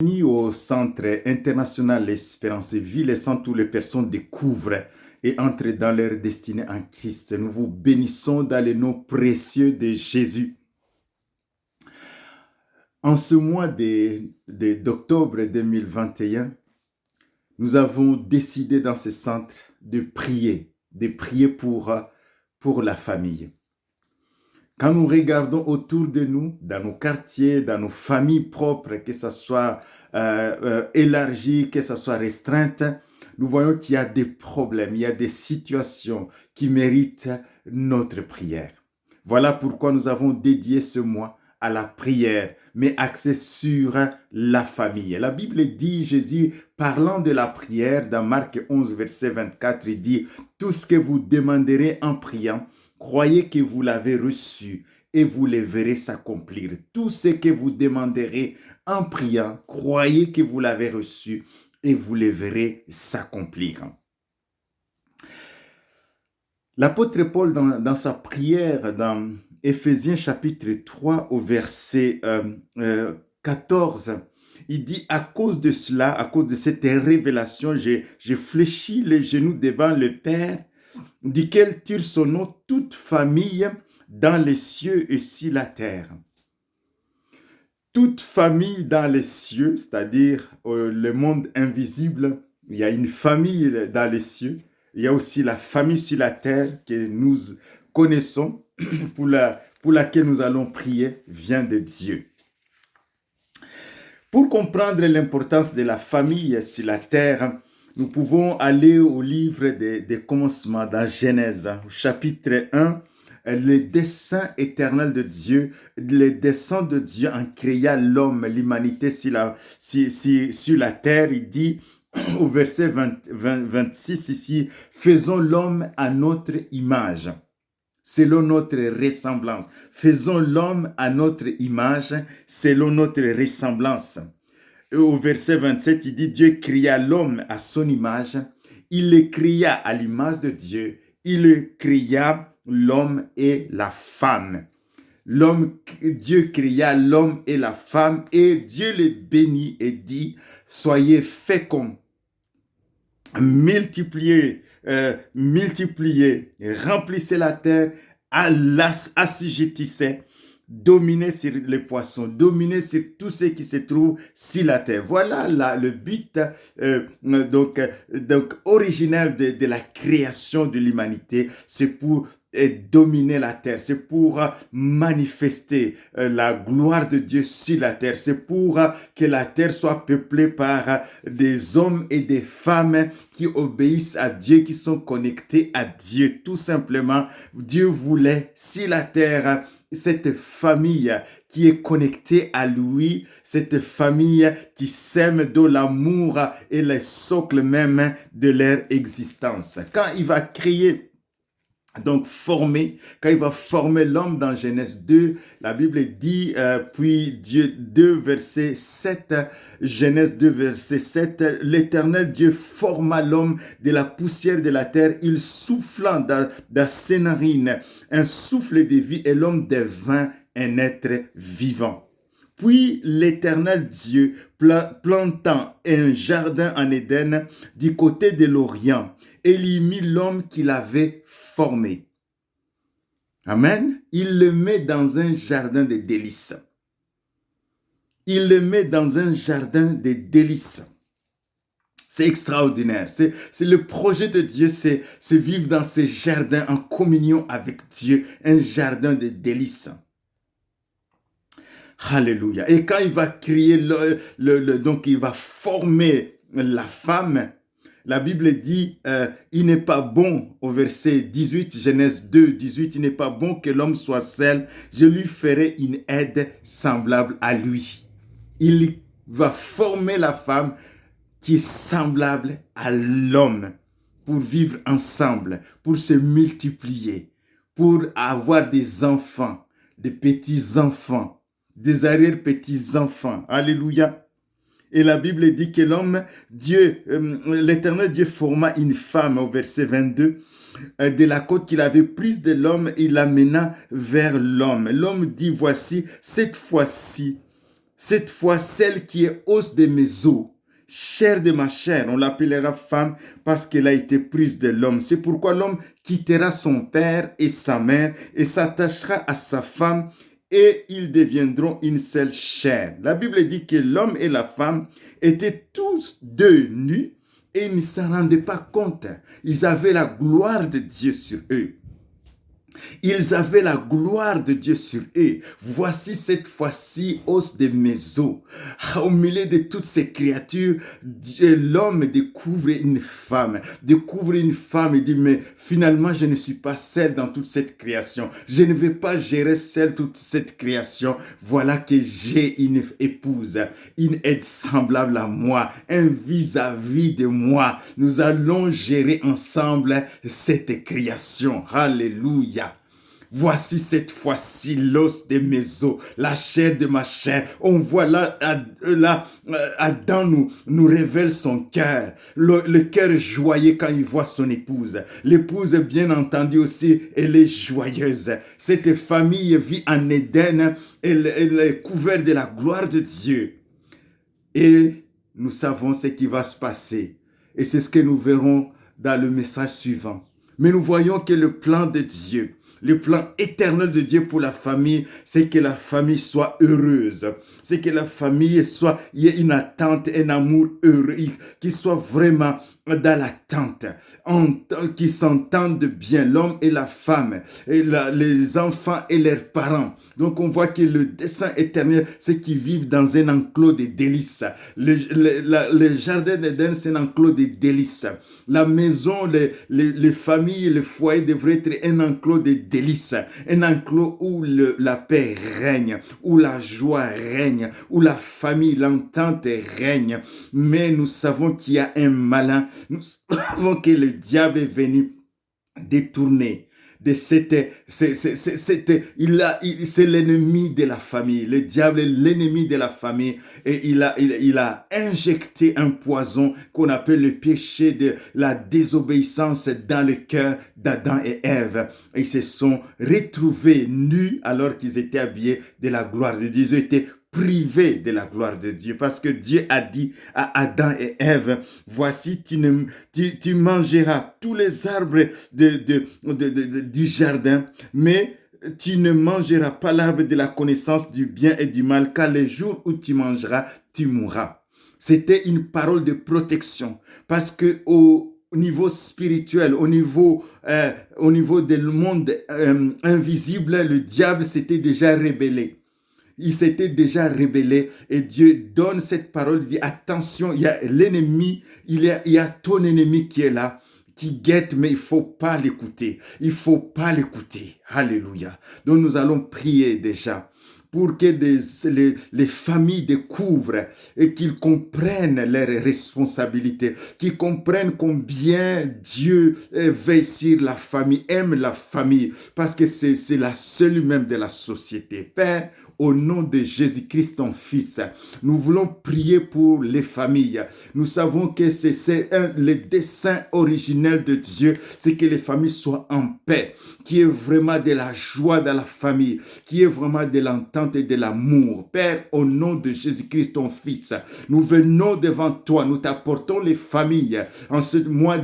Bienvenue au Centre international L'Espérance de Vie, laissant toutes les personnes découvrent et entrent dans leur destinée en Christ. Nous vous bénissons dans le nom précieux de Jésus. En ce mois d'octobre 2021, nous avons décidé dans ce centre de prier pour la famille. Quand nous regardons autour de nous, dans nos quartiers, dans nos familles propres, que ce soit élargi, que ce soit restreinte, nous voyons qu'il y a des problèmes, il y a des situations qui méritent notre prière. Voilà pourquoi nous avons dédié ce mois à la prière, mais axé sur la famille. La Bible dit, Jésus, parlant de la prière, dans Marc 11, verset 24, il dit, « Tout ce que vous demanderez en priant, croyez que vous l'avez reçu et vous le verrez s'accomplir. Tout ce que vous demanderez en priant, croyez que vous l'avez reçu et vous le verrez s'accomplir. » L'apôtre Paul, dans sa prière, dans Éphésiens chapitre 3 au verset 14, il dit, à cause de cela, à cause de cette révélation, j'ai fléchi les genoux devant le Père, duquel tire son nom toute famille dans les cieux et sur la terre. Toute famille dans les cieux, c'est-à-dire le monde invisible, il y a une famille dans les cieux. Il y a aussi la famille sur la terre que nous connaissons, pour laquelle nous allons prier, vient de Dieu. Pour comprendre l'importance de la famille sur la terre, nous pouvons aller au livre des commencements, dans Genèse, au chapitre 1, le dessein éternel de Dieu, le dessein de Dieu en créant l'homme, l'humanité sur la terre. Il dit au verset 26 ici, « Faisons l'homme à notre image, selon notre ressemblance. » Faisons l'homme à notre image, selon notre ressemblance. Et au verset 27, il dit, Dieu créa l'homme à son image, il le créa à l'image de Dieu, il le créa l'homme et la femme. Dieu créa l'homme et la femme, et Dieu les bénit et dit, soyez féconds, multipliez, remplissez la terre, assujettissez, dominer sur les poissons, dominer sur tout ce qui se trouve sur la terre. Voilà le but donc originel de la création de l'humanité, c'est pour dominer la terre, c'est pour manifester la gloire de Dieu sur la terre, c'est pour que la terre soit peuplée par des hommes et des femmes qui obéissent à Dieu, qui sont connectés à Dieu. Tout simplement, Dieu voulait sur la terre cette famille qui est connectée à lui, cette famille qui sème de l'amour et les socles même de leur existence. Quand il va créer, donc quand il va former l'homme dans Genèse 2, la Bible dit, puis Dieu 2 verset 7, Genèse 2 verset 7, l'Éternel Dieu forma l'homme de la poussière de la terre, il soufflant dans ses narines un souffle de vie et l'homme devint un être vivant. Puis l'Éternel Dieu plantant un jardin en Éden du côté de l'Orient, et il y mit l'homme qu'il avait formé. Amen. Il le met dans un jardin de délices. Il le met dans un jardin de délices. C'est extraordinaire. C'est le projet de Dieu, c'est vivre dans ce jardin en communion avec Dieu, un jardin de délices. Alléluia. Et quand il va créer, donc il va former la femme, la Bible dit, il n'est pas bon, au verset 18, Genèse 2, 18, il n'est pas bon que l'homme soit seul, je lui ferai une aide semblable à lui. Il va former la femme qui est semblable à l'homme pour vivre ensemble, pour se multiplier, pour avoir des enfants, des petits-enfants, des arrière-petits-enfants. Alléluia. Et la Bible dit que l'Éternel Dieu forma une femme au verset 22 de la côte qu'il avait prise de l'homme, il l'amena vers l'homme. L'homme dit, voici, cette fois-ci, cette fois celle qui est os de mes os, chair de ma chair, on l'appellera femme parce qu'elle a été prise de l'homme. C'est pourquoi l'homme quittera son père et sa mère et s'attachera à sa femme et ils deviendront une seule chair. La Bible dit que l'homme et la femme étaient tous deux nus et ils ne s'en rendaient pas compte. Ils avaient la gloire de Dieu sur eux. Ils avaient la gloire de Dieu sur eux. Voici cette fois-ci os de mes os. Au milieu de toutes ces créatures, l'homme découvre une femme. Découvre une femme et dit, mais finalement, je ne suis pas seul dans toute cette création. Je ne vais pas gérer seul toute cette création. Voilà que j'ai une épouse, une aide semblable à moi, un vis-à-vis de moi. Nous allons gérer ensemble cette création. Alléluia. Voici cette fois-ci l'os de mes os, la chair de ma chair. On voit là, Adam nous révèle son cœur, le cœur joyeux quand il voit son épouse. L'épouse, bien entendu aussi, elle est joyeuse. Cette famille vit en Éden, elle est couverte de la gloire de Dieu. Et nous savons ce qui va se passer. Et c'est ce que nous verrons dans le message suivant. Mais nous voyons que le plan de Dieu, le plan éternel de Dieu pour la famille, c'est que la famille soit heureuse. C'est que la famille soit, il y ait une attente, un amour heureux, qui soit vraiment dans l'attente, qui s'entendent bien, l'homme et la femme, et les enfants et leurs parents. Donc on voit que le dessein éternel, c'est qu'ils vivent dans un enclos de délices. Le jardin d'Éden, c'est un enclos de délices. La maison, les familles, le foyer devrait être un enclos de délices. Un enclos où la paix règne, où la joie règne, où la famille, l'entente règne. Mais nous savons qu'il y a un malin. Nous savons que le diable est venu détourner de c'est l'ennemi de la famille. Le diable est l'ennemi de la famille et il a injecté un poison qu'on appelle le péché de la désobéissance dans le cœur d'Adam et Ève. Ils se sont retrouvés nus alors qu'ils étaient habillés de la gloire de Dieu. Ils étaient privés de la gloire de Dieu parce que Dieu a dit à Adam et Ève, voici tu mangeras tous les arbres du jardin, mais tu ne mangeras pas l'arbre de la connaissance du bien et du mal, car le jour où tu mangeras, tu mourras. C'était une parole de protection parce que au niveau spirituel, au niveau du monde invisible, le diable s'était déjà rébellé. Il s'était déjà rébellé et Dieu donne cette parole, il dit attention, il y a l'ennemi, il y a ton ennemi qui est là, qui guette, mais il ne faut pas l'écouter. Il ne faut pas l'écouter. Alléluia. Donc nous allons prier déjà pour que les familles découvrent et qu'ils comprennent leurs responsabilités, qu'ils comprennent combien Dieu veille sur la famille, aime la famille, parce que c'est la seule même de la société. Père, au nom de Jésus-Christ, ton Fils, nous voulons prier pour les familles. Nous savons que c'est le dessein originel de Dieu, c'est que les familles soient en paix, qu'il y ait vraiment de la joie dans la famille, qu'il y ait vraiment de l'entente et de l'amour. Père, au nom de Jésus-Christ, ton Fils, nous venons devant toi, nous t'apportons les familles en ce mois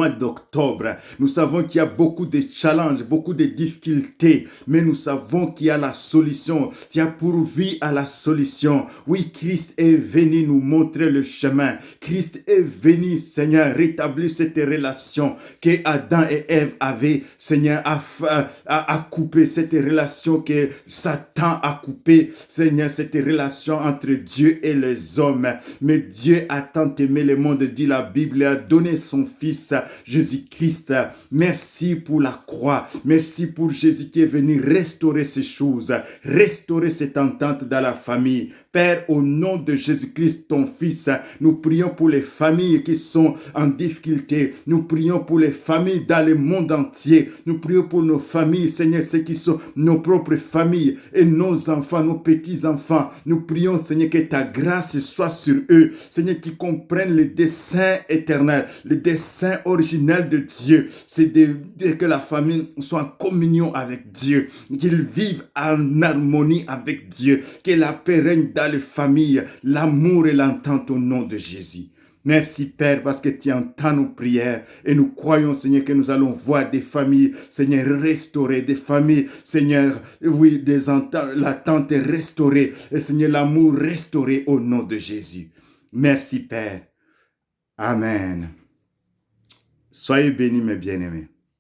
d'octobre. Nous savons qu'il y a beaucoup de challenges, beaucoup de difficultés, mais nous savons qu'il y a la solution. Tu as pourvu à la solution. Oui, Christ est venu nous montrer le chemin. Christ est venu, Seigneur, rétablir cette relation que Adam et Ève avaient, Seigneur, à couper cette relation que Satan a coupée, Seigneur, cette relation entre Dieu et les hommes. Mais Dieu a tant aimé le monde, dit la Bible, il a donné son Fils Jésus-Christ. Merci pour la croix. Merci pour Jésus qui est venu restaurer ces choses, restaurer cette entente dans la famille. Père, au nom de Jésus-Christ, ton Fils, nous prions pour les familles qui sont en difficulté. Nous prions pour les familles dans le monde entier. Nous prions pour nos familles, Seigneur, ceux qui sont nos propres familles et nos enfants, nos petits-enfants. Nous prions, Seigneur, que ta grâce soit sur eux. Seigneur, qu'ils comprennent le dessein éternel, le dessein originel de Dieu. C'est que la famille soit en communion avec Dieu, qu'ils vivent en harmonie avec Dieu, que la paix règne dans les familles, l'amour et l'entente au nom de Jésus. Merci Père parce que tu entends nos prières et nous croyons Seigneur que nous allons voir des familles Seigneur restaurées, des familles Seigneur, oui, l'attente est restaurée et Seigneur l'amour restauré au nom de Jésus. Merci Père. Amen. Soyez bénis mes bien-aimés.